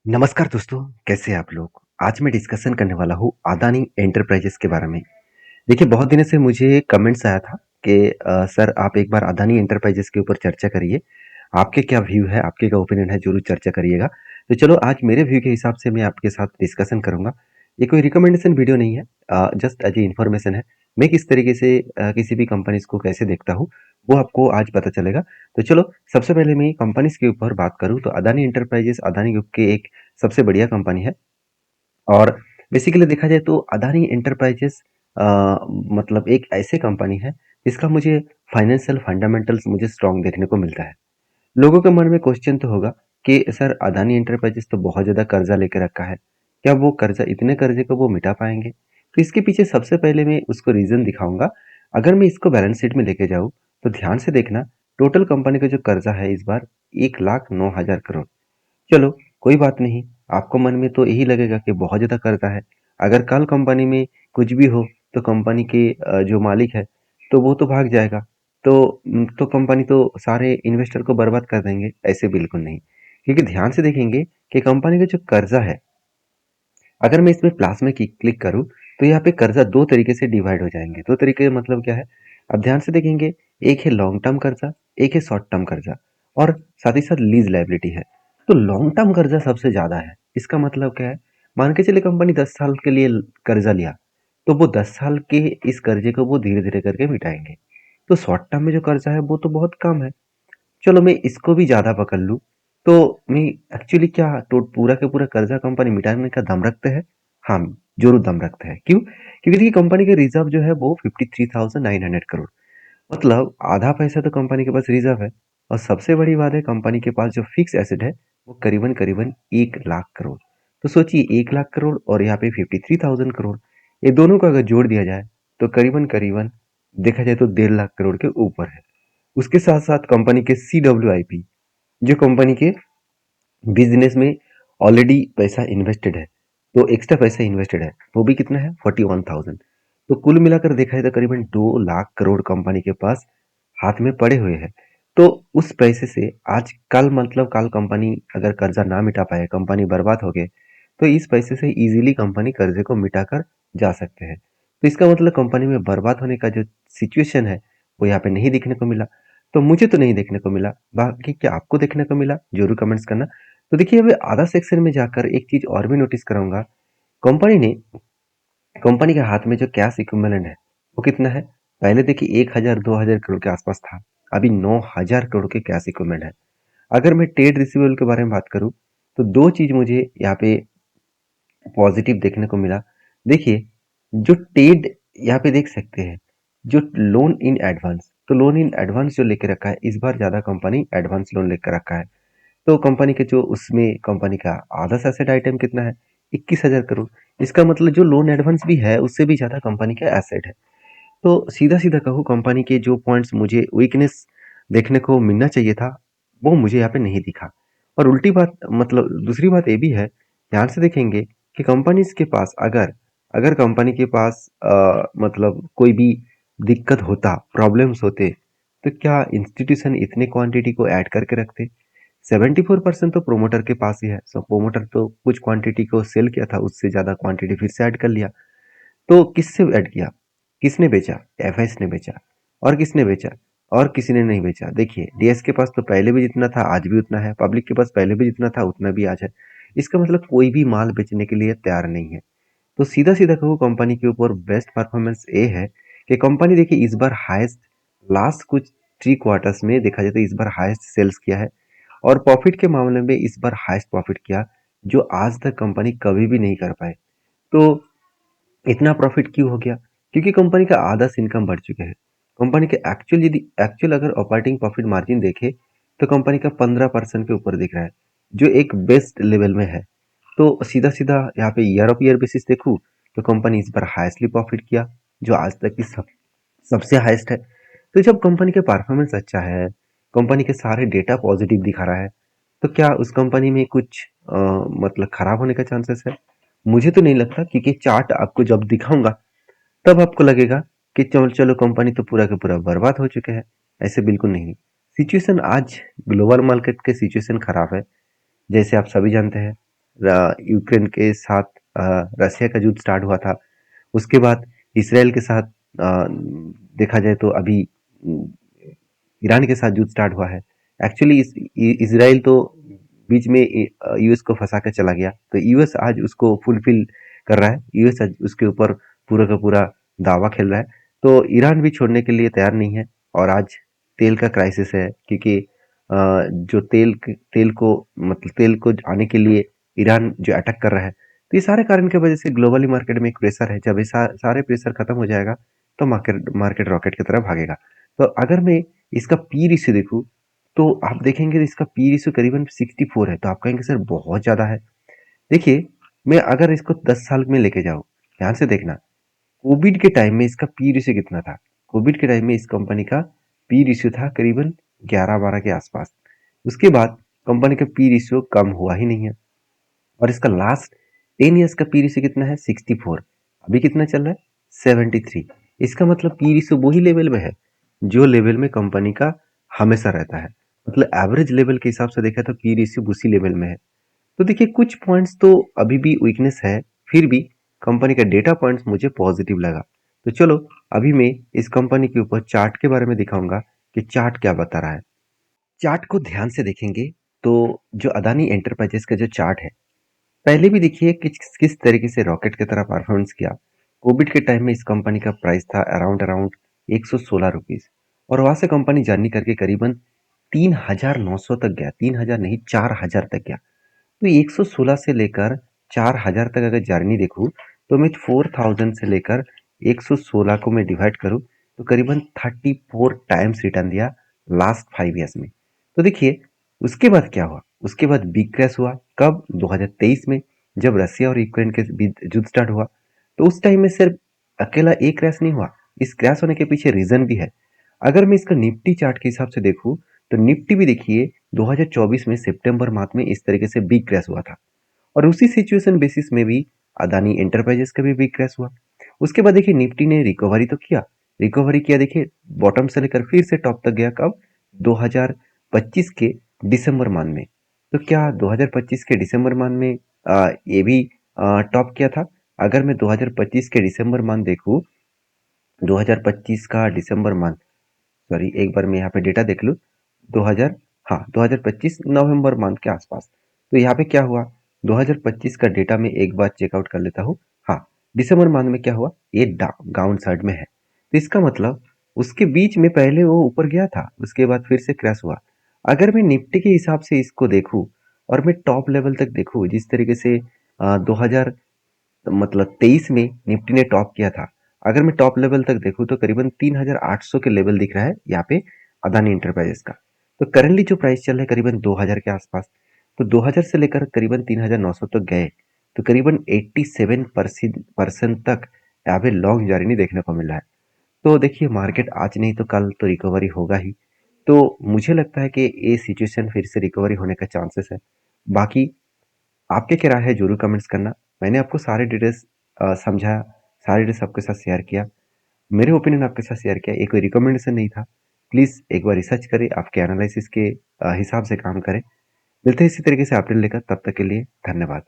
नमस्कार दोस्तों, कैसे हैं आप लोग? आज मैं डिस्कशन करने वाला हूँ अदानी एंटरप्राइजेस के बारे में। देखिए, बहुत दिनों से मुझे कमेंट्स आया था कि सर आप एक बार अदानी एंटरप्राइजेस के ऊपर चर्चा करिए। आपके क्या व्यू है, आपके क्या ओपिनियन है, ज़रूर चर्चा करिएगा। तो चलो आज मेरे व्यू के हिसाब से मैं आपके साथ डिस्कशन करूँगा। ये कोई रिकमेंडेशन वीडियो नहीं है, जस्ट एज ए इन्फॉर्मेशन है। मैं किस तरीके से किसी भी कंपनीज़ को कैसे देखता हूँ, वो आपको आज पता चलेगा। तो चलो, सबसे पहले मैं कंपनीज़ के ऊपर बात करूँ तो अदानी एंटरप्राइजेस अदानी ग्रुप के एक सबसे बढ़िया कंपनी है। और बेसिकली देखा जाए तो अदानी एंटरप्राइजेस अ, मतलब एक ऐसे कंपनी है जिसका मुझे फाइनेंशियल फंडामेंटल्स मुझे स्ट्रॉन्ग देखने को मिलता है। लोगों के मन में क्वेश्चन तो होगा कि सर अदानी एंटरप्राइजेस तो बहुत ज़्यादा कर्जा लेके रखा है। क्या वो कर्जा इतने कर्जे को वो मिटा पाएँगे? तो इसके पीछे सबसे पहले मैं उसको रीज़न दिखाऊँगा। अगर मैं इसको बैलेंस शीट में लेके जाऊँ तो ध्यान से देखना, टोटल कंपनी का जो कर्जा है इस बार 1,09,000 करोड़। चलो, कोई बात नहीं। आपको मन में तो यही लगेगा कि बहुत ज़्यादा कर्जा है। अगर कल कंपनी में कुछ भी हो तो कंपनी के जो मालिक है तो वो तो भाग जाएगा। तो कंपनी तो सारे इन्वेस्टर को बर्बाद कर देंगे, ऐसे बिल्कुल नहीं। क्योंकि ध्यान से देखेंगे कि कंपनी का जो कर्जा है, अगर मैं इसमें प्लस में क्लिक करूँ तो यहाँ पे कर्जा दो तरीके से डिवाइड हो जाएंगे। दो तरीके का मतलब क्या है? अब ध्यान से देखेंगे, एक है लॉन्ग टर्म कर्जा, एक है शॉर्ट टर्म कर्जा, और साथ ही साथ लीज लाइबिलिटी है। तो लॉन्ग टर्म कर्जा सबसे ज्यादा है। इसका मतलब क्या है? मान के चले कंपनी 10 साल के लिए कर्जा लिया, तो वो 10 साल के इस कर्जे को वो धीरे धीरे करके मिटाएंगे। तो शॉर्ट टर्म में जो कर्जा है वो तो बहुत कम है। चलो, मैं इसको भी ज़्यादा पकड़ लूँ, तो मैं एक्चुअली क्या तो पूरा का पूरा कर्जा कंपनी मिटाने का दम रखते हैं? हाँ, ज़रूर दम रखते हैं। क्यों? क्योंकि देखिए कंपनी का रिज़र्व जो है वो 53,900 करोड़, मतलब आधा पैसा तो कंपनी के पास रिज़र्व है। और सबसे बड़ी बात है, कंपनी के पास जो फिक्स एसेट है वो करीबन-करीबन 1 लाख करोड़। तो सोचिए, 1 लाख करोड़ और यहाँ पे 53,000 करोड़, ये दोनों को अगर जोड़ दिया जाए तो करीबन-करीबन देखा जाए तो 1.5 लाख करोड़ के ऊपर है। उसके साथ-साथ कंपनी के सीडब्ल्यूआईपी, जो कंपनी के बिजनेस में ऑलरेडी पैसा इन्वेस्टेड है, तो एक्स्ट्रा पैसा इन्वेस्टेड है, वो भी कितना है? 41,000। तो कुल मिलाकर देखा जाए तो करीबन 2 लाख करोड़ कंपनी के पास हाथ में पड़े हुए हैं। तो उस पैसे से आज कल, मतलब कल कंपनी अगर कर्जा ना मिटा पाए, कंपनी बर्बाद हो गए, तो इस पैसे से इजीली कंपनी कर्जे को मिटाकर जा सकते हैं। तो इसका मतलब कंपनी में बर्बाद होने का जो सिचुएशन है वो यहाँ पे नहीं देखने को मिला। तो मुझे तो नहीं देखने को मिला। बाकी क्या आपको देखने को मिला? जरूर कमेंट्स करना। तो देखिए, अभी आधा सेक्शन में जाकर एक चीज और भी नोटिस कराऊंगा। कंपनी ने कंपनी के हाथ में जो कैश इक्विवेलेंट है वो कितना है? पहले देखिए 1,000 2,000 करोड़ के आसपास था। अभी 9,000 करोड़ के कैश इक्विवेलेंट है। अगर मैं ट्रेड रिसीवेबल के बारे में बात करूं तो दो चीज मुझे यहाँ पे पॉजिटिव देखने को मिला। देखिए, जो ट्रेड यहाँ पे देख सकते हैं, जो लोन इन एडवांस, तो लोन इन एडवांस जो लेके रखा है इस बार ज्यादा कंपनी एडवांस लोन लेकर रखा है। तो कंपनी के जो उसमें कंपनी का आधा एसेट आइटम कितना है? 21,000 करोड़। इसका मतलब जो लोन एडवांस भी है उससे भी ज्यादा कंपनी का एसेट है। तो सीधा सीधा कहूँ, कंपनी के जो पॉइंट्स मुझे वीकनेस देखने को मिलना चाहिए था वो मुझे यहाँ पे नहीं दिखा। और उल्टी बात, मतलब दूसरी बात ये भी है, ध्यान से देखेंगे कि कंपनीज के पास अगर अगर कंपनी के पास मतलब कोई भी दिक्कत होता, प्रॉब्लम्स होते, तो क्या इंस्टीट्यूशन इतने क्वांटिटी को ऐड करके रखते? 74% तो प्रोमोटर के पास ही है। सो प्रोमोटर तो कुछ क्वांटिटी को सेल किया था, उससे ज्यादा क्वांटिटी फिर से ऐड कर लिया। तो किससे ऐड किया? किसने बेचा? एफआईएस ने बेचा। और किसने बेचा? और किसी ने नहीं बेचा। देखिए, डीएस के पास तो पहले भी जितना था आज भी उतना है, पब्लिक के पास पहले भी जितना था उतना भी आज है। इसका मतलब कोई भी माल बेचने के लिए तैयार नहीं है। तो सीधा सीधा कहूँ, कंपनी के ऊपर बेस्ट परफॉर्मेंस ये है कि कंपनी देखिए इस बार हाईएस्ट, लास्ट कुछ 3 क्वार्टर्स में देखा जाए तो इस बार हाईएस्ट सेल्स किया है। और प्रॉफिट के मामले में इस बार हाईएस्ट प्रॉफिट किया, जो आज तक कंपनी कभी भी नहीं कर पाए। तो इतना प्रॉफिट क्यों हो गया? क्योंकि कंपनी का आधा से इनकम बढ़ चुके हैं। कंपनी के एक्चुअल, यदि एक्चुअल अगर ऑपरेटिंग प्रॉफिट मार्जिन देखे तो कंपनी का 15% के ऊपर दिख रहा है, जो एक बेस्ट लेवल में है। तो सीधा सीधा यहाँ पे ईयर ऑफ ईयर बेसिस देखूँ तो कंपनी इस बार हाईएस्टली प्रॉफिट किया, जो आज तक की सबसे हाईएस्ट है। तो जब कंपनी के परफॉर्मेंस अच्छा है, कंपनी के सारे डेटा पॉजिटिव दिखा रहा है, तो क्या उस कंपनी में कुछ मतलब खराब होने का चांसेस है? मुझे तो नहीं लगता, क्योंकि चार्ट आपको जब दिखाऊंगा तब आपको लगेगा कि चलो चलो कंपनी तो पूरा का पूरा बर्बाद हो चुके हैं। ऐसे बिल्कुल नहीं। सिचुएशन आज, ग्लोबल मार्केट के सिचुएशन खराब है, जैसे आप सभी जानते हैं। यूक्रेन के साथ रसिया का युद्ध स्टार्ट हुआ था। उसके बाद इसराइल के साथ देखा जाए तो अभी ईरान के साथ युद्ध स्टार्ट हुआ है। एक्चुअली इसराइल तो बीच में यूएस को फंसा कर चला गया, तो यूएस आज उसको फुलफिल कर रहा है। यूएस आज उसके ऊपर पूरा का पूरा दावा खेल रहा है। तो ईरान भी छोड़ने के लिए तैयार नहीं है। और आज तेल का क्राइसिस है, क्योंकि जो तेल को मतलब तेल को आने के लिए ईरान जो अटैक कर रहा है, तो ये सारे कारण की वजह से ग्लोबली मार्केट में एक प्रेशर है। जब ये सारे प्रेशर खत्म हो जाएगा तो मार्केट मार्केट रॉकेट की तरफ भागेगा। तो अगर मैं इसका पी रेशियो देखूं, तो आप देखेंगे इसका पी रेशियो करीबन 64 है। तो आप कहेंगे सर बहुत ज़्यादा है। देखिए, मैं अगर इसको 10 साल में लेके जाऊँ, ध्यान से देखना, कोविड के टाइम में इसका पी रेशियो कितना था? कोविड के टाइम में इस कंपनी का पी रेशियो था करीबन 11-12 के आसपास। उसके बाद कंपनी का पी रेशियो कम हुआ ही नहीं है। और इसका लास्ट 10 ईयर्स का पी रेशियो कितना है? 64। अभी कितना चल रहा है? 73। इसका मतलब पी रेशियो वही लेवल में है जो लेवल में कंपनी का हमेशा रहता है। मतलब एवरेज लेवल के हिसाब से देखा तो पी रेशियो उसी लेवल में है। तो देखिए, कुछ पॉइंट्स तो अभी भी वीकनेस है, फिर भी कंपनी का डेटा पॉइंट्स मुझे पॉजिटिव लगा। तो चलो, अभी मैं इस कंपनी के ऊपर चार्ट के बारे में दिखाऊंगा कि चार्ट क्या बता रहा है। चार्ट को ध्यान से देखेंगे तो जो अदानी एंटरप्राइजेस का जो चार्ट है, पहले भी देखिए किस तरीके से रॉकेट की तरह परफॉर्मेंस किया। कोविड के टाइम में इस कंपनी का प्राइस था अराउंड अराउंड 116 रुपीज, और वहां से कंपनी जर्नी करके करीबन 3,900 तक गया। 3,000 नहीं, 4,000 तक गया। तो 116 से लेकर 4,000 तक अगर जर्नी देखूँ, तो मैं 4,000 से लेकर 116 को मैं डिवाइड करूँ, तो करीबन 34 टाइम्स रिटर्न दिया लास्ट 5 ईयर्स में। तो देखिए, उसके बाद क्या हुआ? उसके बाद बिग क्रैश हुआ। कब? 2023 में, जब रसिया और यूक्रेन के बीच युद्ध स्टार्ट हुआ। तो उस टाइम में सिर्फ अकेला एक क्रैश नहीं हुआ, इस क्रैश होने के पीछे रीजन भी है। अगर मैं इसका निफ्टी चार्ट के हिसाब से देखूं, तो निफ्टी भी देखिए 2024 में सितंबर माह में इस तरीके से बिग क्रैश हुआ था। और उसी सिचुएशन बेसिस में भी अदानी एंटरप्राइजेस का भी बिग क्रैश हुआ। उसके बाद देखिए निफ्टी ने रिकवरी तो किया। रिकवरी किया, देखिए बॉटम से लेकर फिर से टॉप तक गया। कब? 2025 के दिसंबर माह में। तो क्या 2025 के दिसंबर माह में ये भी टॉप किया था? अगर मैं 2025 के दिसंबर माह देखूं, 2025 का दिसंबर माह, सॉरी एक बार मैं यहाँ पे डेटा देख लूँ। 2000, हाँ 2025 नवंबर मंथ के आसपास। तो यहाँ पे क्या हुआ? 2025 का डेटा में एक बार चेकआउट कर लेता हूँ। हाँ, दिसंबर मंथ में क्या हुआ? ये डाउन साइड में है। तो इसका मतलब उसके बीच में पहले वो ऊपर गया था, उसके बाद फिर से क्रैश हुआ। अगर मैं निफ्टी के हिसाब से इसको देखूं और मैं टॉप लेवल तक देखूं, जिस तरीके से 2000 मतलब 23 में निफ्टी ने टॉप किया था, अगर मैं टॉप लेवल तक देखूं तो करीबन 3,800 के लेवल दिख रहा है यहाँ पे अदानी इंटरप्राइजेस का। तो करंटली जो प्राइस चल रहा है करीबन 2,000 के आसपास। तो 2,000 से लेकर करीबन 3,900 तक गए, तो करीबन 87% तक यहाँ पे लॉन्ग जर्नी देखने को मिल रहा है। तो देखिए, मार्केट आज नहीं तो कल तो रिकवरी होगा ही। तो मुझे लगता है कि ये सिचुएशन फिर से रिकवरी होने का चांसेस है। बाकी आपके क्या राय है जरूर कमेंट्स करना। मैंने आपको सारे डिटेल्स समझाया, सारे डिटेल्स आपके साथ शेयर किया, मेरे ओपिनियन आपके साथ शेयर किया। ये कोई रिकमेंडेशन नहीं था। प्लीज़ एक बार रिसर्च करें, आपके एनालिसिस के हिसाब से काम करें। मिलते हैं इसी तरीके से अपडेट लेकर, तब तक के लिए धन्यवाद।